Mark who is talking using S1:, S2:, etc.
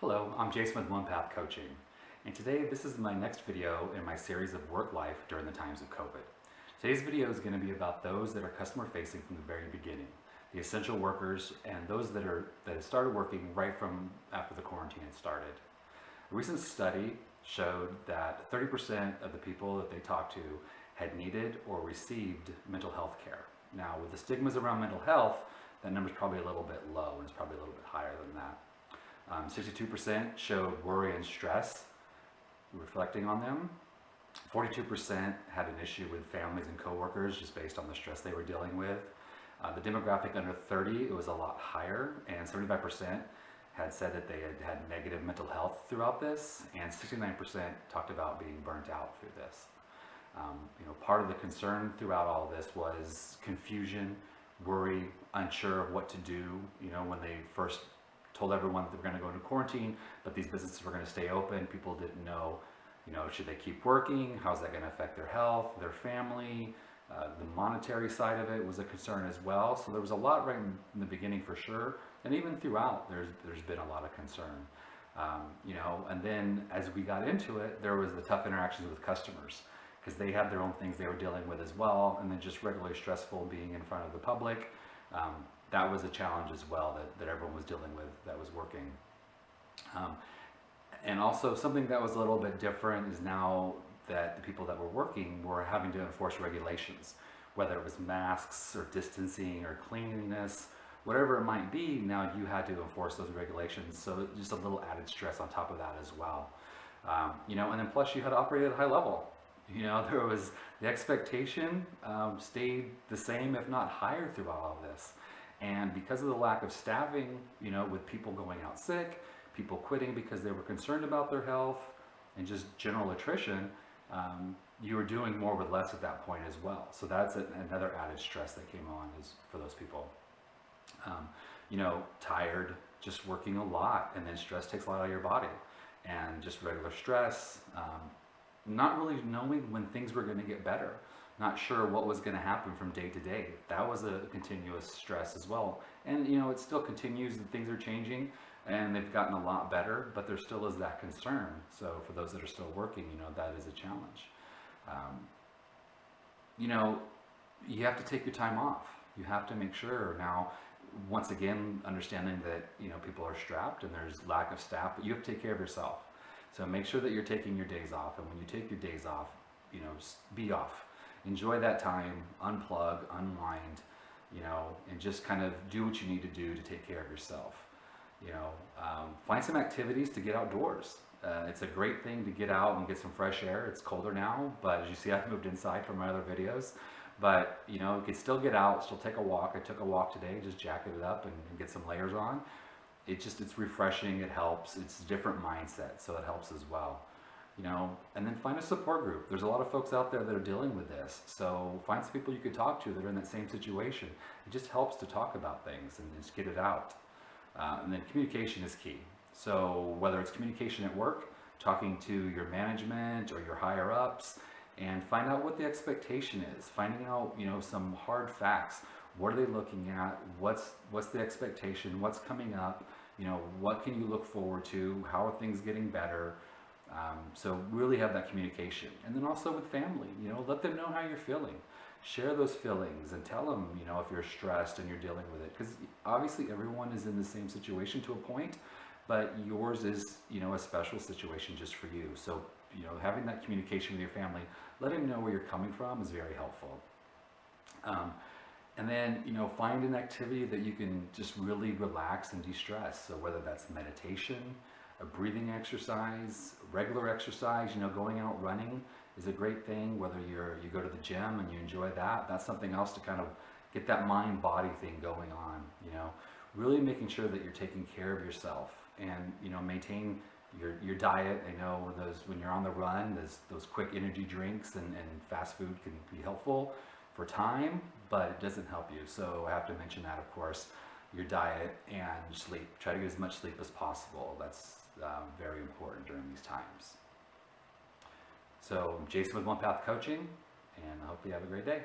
S1: Hello, I'm Jason with One Path Coaching, and today this is my next video in my series of work life during the times of COVID. Today's video is going to be about those that are customer facing from the very beginning, the essential workers and those that have started working right from after the quarantine had started. A recent study showed that 30% of the people that they talked to had needed or received mental health care. Now, with the stigmas around mental health, that number is probably a little bit low and it's probably a little bit higher than that. 62% showed worry and stress reflecting on them. 42% had an issue with families and coworkers just based on the stress they were dealing with. The demographic under 30, it was a lot higher, and 75% had said that they had had negative mental health throughout this, and 69% talked about being burnt out through this. Part of the concern throughout all of this was confusion, worry, unsure of what to do. When they first told everyone that they were going to go into quarantine, but these businesses were going to stay open, people didn't know, should they keep working? How's that going to affect their health, their family? The monetary side of it was a concern as well. So there was a lot right in the beginning for sure, and even throughout, there's been a lot of concern. And then as we got into it, there was the tough interactions with customers because they had their own things they were dealing with as well, and then just regularly stressful being in front of the public. That was a challenge as well that everyone was dealing with that was working. And also something that was a little bit different is now that the people that were working were having to enforce regulations, whether it was masks or distancing or cleanliness, whatever it might be. Now you had to enforce those regulations, so just a little added stress on top of that as well. And then plus you had to operate at a high level. There was the expectation stayed the same, if not higher, throughout all of this. And because of the lack of staffing, with people going out sick, people quitting because they were concerned about their health, and just general attrition, you were doing more with less at that point as well. So that's another added stress that came on is for those people. Tired, just working a lot, and then stress takes a lot out of your body, and just regular stress, not really knowing when things were going to get better. Not sure what was going to happen from day to day. That was a continuous stress as well. And it still continues, and things are changing and they've gotten a lot better, but there still is that concern. So for those that are still working, that is a challenge. You have to take your time off. You have to make sure now, once again, understanding that, people are strapped and there's lack of staff, but you have to take care of yourself. So make sure that you're taking your days off. And when you take your days off, be off. Enjoy that time, unplug, unwind, and just kind of do what you need to do to take care of yourself. Find some activities to get outdoors. It's a great thing to get out and get some fresh air. It's colder now, but as you see, I've moved inside from my other videos. But, you can still get out, still take a walk. I took a walk today, just jacket it up and get some layers on. It's refreshing, it helps. It's a different mindset, so it helps as well. And then find a support group. There's a lot of folks out there that are dealing with this. So find some people you could talk to that are in that same situation. It just helps to talk about things and just get it out. And then communication is key. So whether it's communication at work, talking to your management or your higher ups, and find out what the expectation is. Finding out, some hard facts. What are they looking at? What's the expectation? What's coming up? What can you look forward to? How are things getting better? So really have that communication. And then also with family, let them know how you're feeling. Share those feelings and tell them, if you're stressed and you're dealing with it. Because obviously everyone is in the same situation to a point, but yours is, a special situation just for you. So, having that communication with your family, letting them know where you're coming from is very helpful. And then, find an activity that you can just really relax and de-stress. So whether that's meditation, a breathing exercise, regular exercise, going out running is a great thing. Whether you go to the gym and you enjoy that, that's something else to kind of get that mind-body thing going on. Really making sure that you're taking care of yourself and, maintain your diet. I know when you're on the run, those quick energy drinks and fast food can be helpful for time, but it doesn't help you. So I have to mention that, of course, your diet and sleep. Try to get as much sleep as possible. That's very important during these times. So Jason with One Path Coaching, and I hope you have a great day.